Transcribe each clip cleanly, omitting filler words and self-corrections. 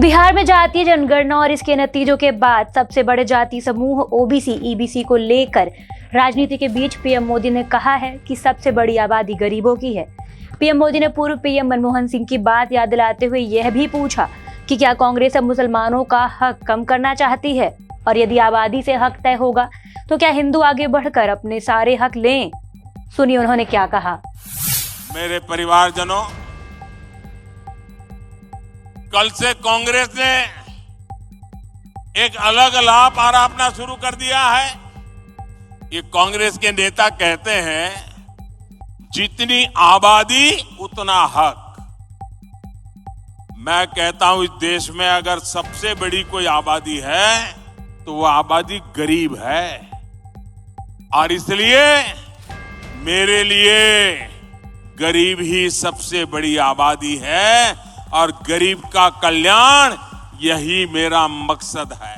बिहार में जातीय जनगणना और इसके नतीजों के बाद सबसे बड़े जाति समूह ओबीसी ईबीसी को लेकर राजनीति के बीच पीएम मोदी ने कहा है कि सबसे बड़ी आबादी गरीबों की है। पीएम मोदी ने पूर्व पीएम मनमोहन सिंह की बात याद दिलाते हुए यह भी पूछा कि क्या कांग्रेस अब मुसलमानों का हक कम करना चाहती है, और यदि आबादी से हक तय होगा तो क्या हिंदू आगे बढ़कर अपने सारे हक लें। सुनिए उन्होंने क्या कहा। मेरे परिवारजनों, कल से कांग्रेस ने एक अलग लाभ आरापना शुरू कर दिया है। ये कांग्रेस के नेता कहते हैं जितनी आबादी उतना हक। मैं कहता हूं इस देश में अगर सबसे बड़ी कोई आबादी है तो वो आबादी गरीब है, और इसलिए मेरे लिए गरीब ही सबसे बड़ी आबादी है और गरीब का कल्याण यही मेरा मकसद है।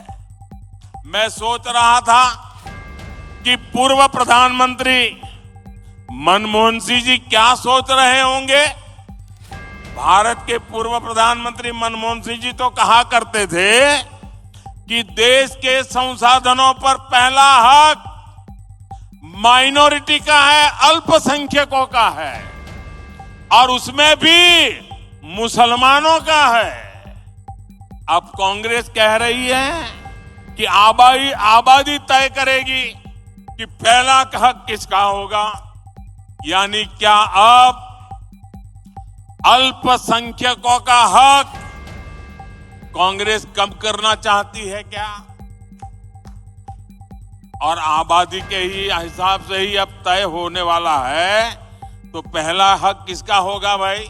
मैं सोच रहा था कि पूर्व प्रधानमंत्री मनमोहन सिंह जी क्या सोच रहे होंगे। भारत के पूर्व प्रधानमंत्री मनमोहन सिंह जी तो कहा करते थे कि देश के संसाधनों पर पहला हक माइनॉरिटी का है, अल्पसंख्यकों का है, और उसमें भी मुसलमानों का है। अब कांग्रेस कह रही है कि आबादी तय करेगी कि पहला हक किसका होगा। यानी क्या अब अल्पसंख्यकों का हक कांग्रेस कम करना चाहती है क्या? और आबादी के ही हिसाब से ही अब तय होने वाला है, तो पहला हक किसका होगा भाई?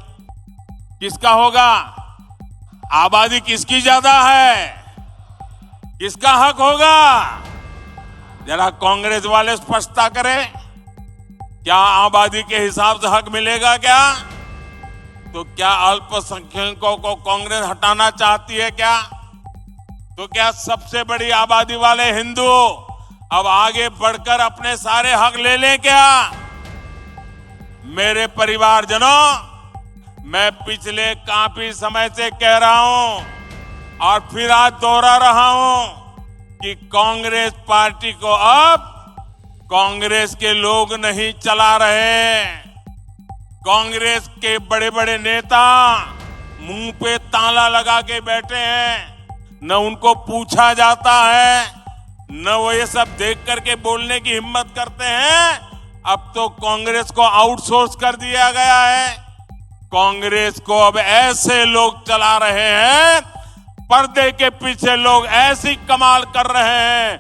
किसका होगा? आबादी किसकी ज्यादा है, किसका हक होगा? जरा कांग्रेस वाले स्पष्टता करें। क्या आबादी के हिसाब से हक मिलेगा क्या? तो क्या अल्पसंख्यकों को कांग्रेस हटाना चाहती है क्या? तो क्या सबसे बड़ी आबादी वाले हिंदू अब आगे बढ़कर अपने सारे हक ले लें क्या? मेरे परिवारजनों, मैं पिछले काफी समय से कह रहा हूं और फिर आज दोहरा रहा हूं कि कांग्रेस पार्टी को अब कांग्रेस के लोग नहीं चला रहे। कांग्रेस के बड़े बड़े नेता मुंह पे ताला लगा के बैठे हैं, न उनको पूछा जाता है, न वो ये सब देख करके बोलने की हिम्मत करते हैं। अब तो कांग्रेस को आउटसोर्स कर दिया गया है। कांग्रेस को अब ऐसे लोग चला रहे हैं, पर्दे के पीछे लोग ऐसी कमाल कर रहे हैं,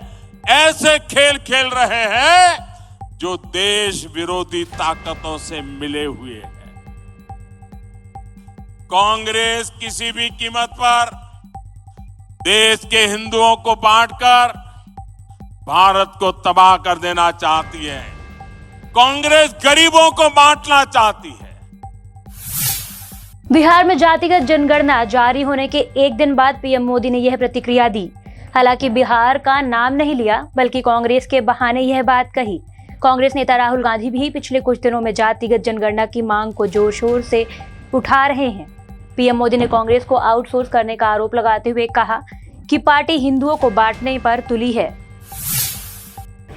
ऐसे खेल खेल रहे हैं जो देश विरोधी ताकतों से मिले हुए हैं। कांग्रेस किसी भी कीमत पर देश के हिंदुओं को बांटकर भारत को तबाह कर देना चाहती है। कांग्रेस गरीबों को बांटना चाहती है। बिहार में जातिगत जनगणना जारी होने के एक दिन बाद पीएम मोदी ने यह प्रतिक्रिया दी। हालांकि बिहार का नाम नहीं लिया, बल्कि कांग्रेस के बहाने यह बात कही। कांग्रेस नेता राहुल गांधी भी पिछले कुछ दिनों में जातिगत जनगणना की मांग को जोर शोर से उठा रहे हैं। पीएम मोदी ने कांग्रेस को आउटसोर्स करने का आरोप लगाते हुए कहा कि पार्टी हिंदुओं को बांटने पर तुली है।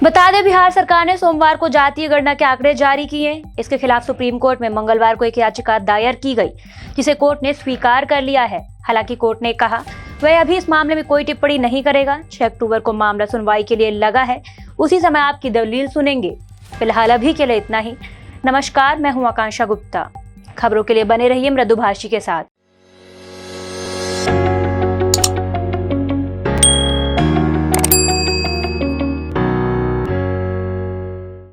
बता दें, बिहार सरकार ने सोमवार को जातीय गणना के आंकड़े जारी किए। इसके खिलाफ सुप्रीम कोर्ट में मंगलवार को एक याचिका दायर की गई, जिसे कोर्ट ने स्वीकार कर लिया है। हालांकि कोर्ट ने कहा वह अभी इस मामले में कोई टिप्पणी नहीं करेगा। 6 अक्टूबर को मामला सुनवाई के लिए लगा है, उसी समय आपकी दलील सुनेंगे। फिलहाल अभी के लिए इतना ही। नमस्कार, मैं हूं आकांक्षा गुप्ता। खबरों के लिए बने रहिए मृदुभाषी के साथ।